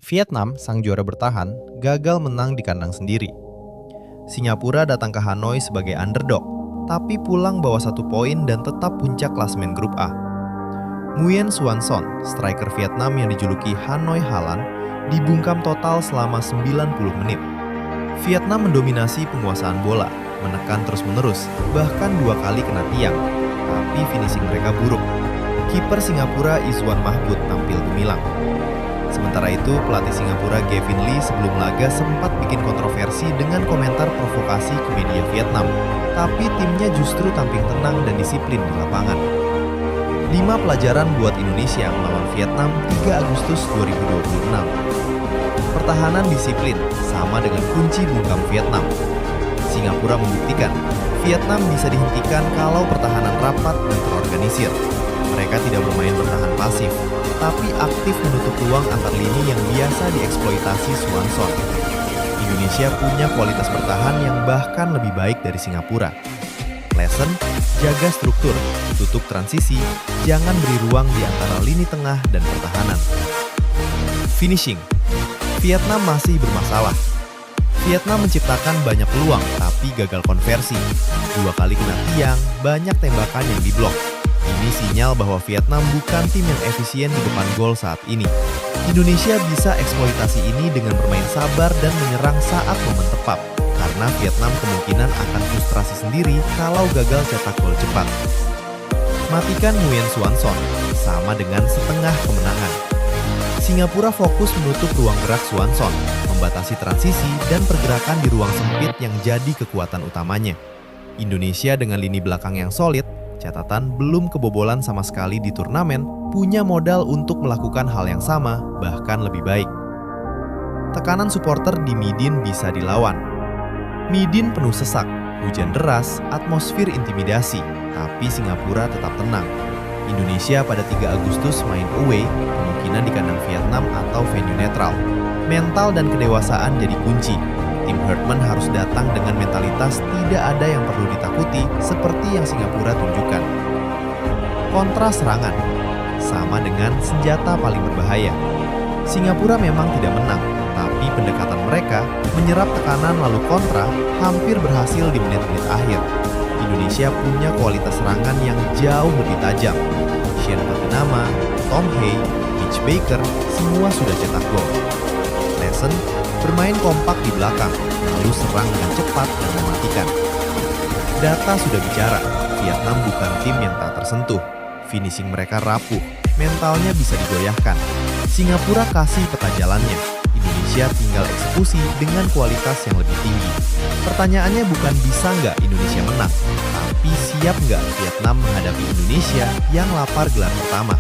Vietnam, sang juara bertahan, gagal menang di kandang sendiri. Singapura datang ke Hanoi sebagai underdog, tapi pulang bawa 1 poin dan tetap puncak klasemen grup A. Nguyen Xuan Son, striker Vietnam yang dijuluki Hanoi Haaland, dibungkam total selama 90 menit. Vietnam mendominasi penguasaan bola, menekan terus-menerus, bahkan 2 kali kena tiang, tapi finishing mereka buruk. Kiper Singapura Izwan Mahmud tampil gemilang. Sementara itu, pelatih Singapura Gavin Lee sebelum laga sempat bikin kontroversi dengan komentar provokasi ke media Vietnam, tapi timnya justru tampil tenang dan disiplin di lapangan. 5 pelajaran buat Indonesia melawan Vietnam 3 Agustus 2026. Pertahanan disiplin sama dengan kunci bungkam Vietnam. Singapura membuktikan Vietnam bisa dihentikan kalau pertahanan rapat dan terorganisir. Mereka tidak bermain bertahan pasif, tapi aktif menutup ruang antar lini yang biasa dieksploitasi Swanson. Indonesia punya kualitas bertahan yang bahkan lebih baik dari Singapura. Lesson, jaga struktur, tutup transisi, jangan beri ruang di antara lini tengah dan pertahanan. Finishing, Vietnam masih bermasalah. Vietnam menciptakan banyak peluang tapi gagal konversi. 2 kali kena tiang, banyak tembakan yang diblok. Ini sinyal bahwa Vietnam bukan tim yang efisien di depan gol saat ini. Indonesia bisa eksploitasi ini dengan bermain sabar dan menyerang saat momen tepat, karena Vietnam kemungkinan akan frustrasi sendiri kalau gagal cetak gol cepat. Matikan Nguyen Xuan Son, sama dengan setengah kemenangan. Singapura fokus menutup ruang gerak Swanson, membatasi transisi dan pergerakan di ruang sempit yang jadi kekuatan utamanya. Indonesia dengan lini belakang yang solid, catatan belum kebobolan sama sekali di turnamen, punya modal untuk melakukan hal yang sama, bahkan lebih baik. Tekanan supporter di Midin bisa dilawan. Midin penuh sesak, hujan deras, atmosfer intimidasi, tapi Singapura tetap tenang. Indonesia pada 3 Agustus main away, kemungkinan di kandang Vietnam atau venue netral. Mental dan kedewasaan jadi kunci. Tim Herdman harus datang dengan mentalitas tidak ada yang perlu ditakuti seperti yang Singapura tunjukkan. Kontra serangan, sama dengan senjata paling berbahaya. Singapura memang tidak menang, tapi pendekatan mereka menyerap tekanan lalu kontra hampir berhasil di menit-menit akhir. Indonesia punya kualitas serangan yang jauh lebih tajam. Shane Patinama, Tom Hay, Mitch Baker, semua sudah cetak gol. Lesson, bermain kompak di belakang, lalu serang dengan cepat dan mematikan. Data sudah bicara, Vietnam bukan tim yang tak tersentuh. Finishing mereka rapuh, mentalnya bisa digoyahkan. Singapura kasih peta jalannya, Indonesia tinggal eksekusi dengan kualitas yang lebih tinggi. Pertanyaannya bukan bisa nggak Indonesia menang, tapi siap nggak Vietnam menghadapi Indonesia yang lapar gelar pertama.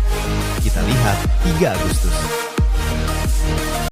Kita lihat 3 Agustus.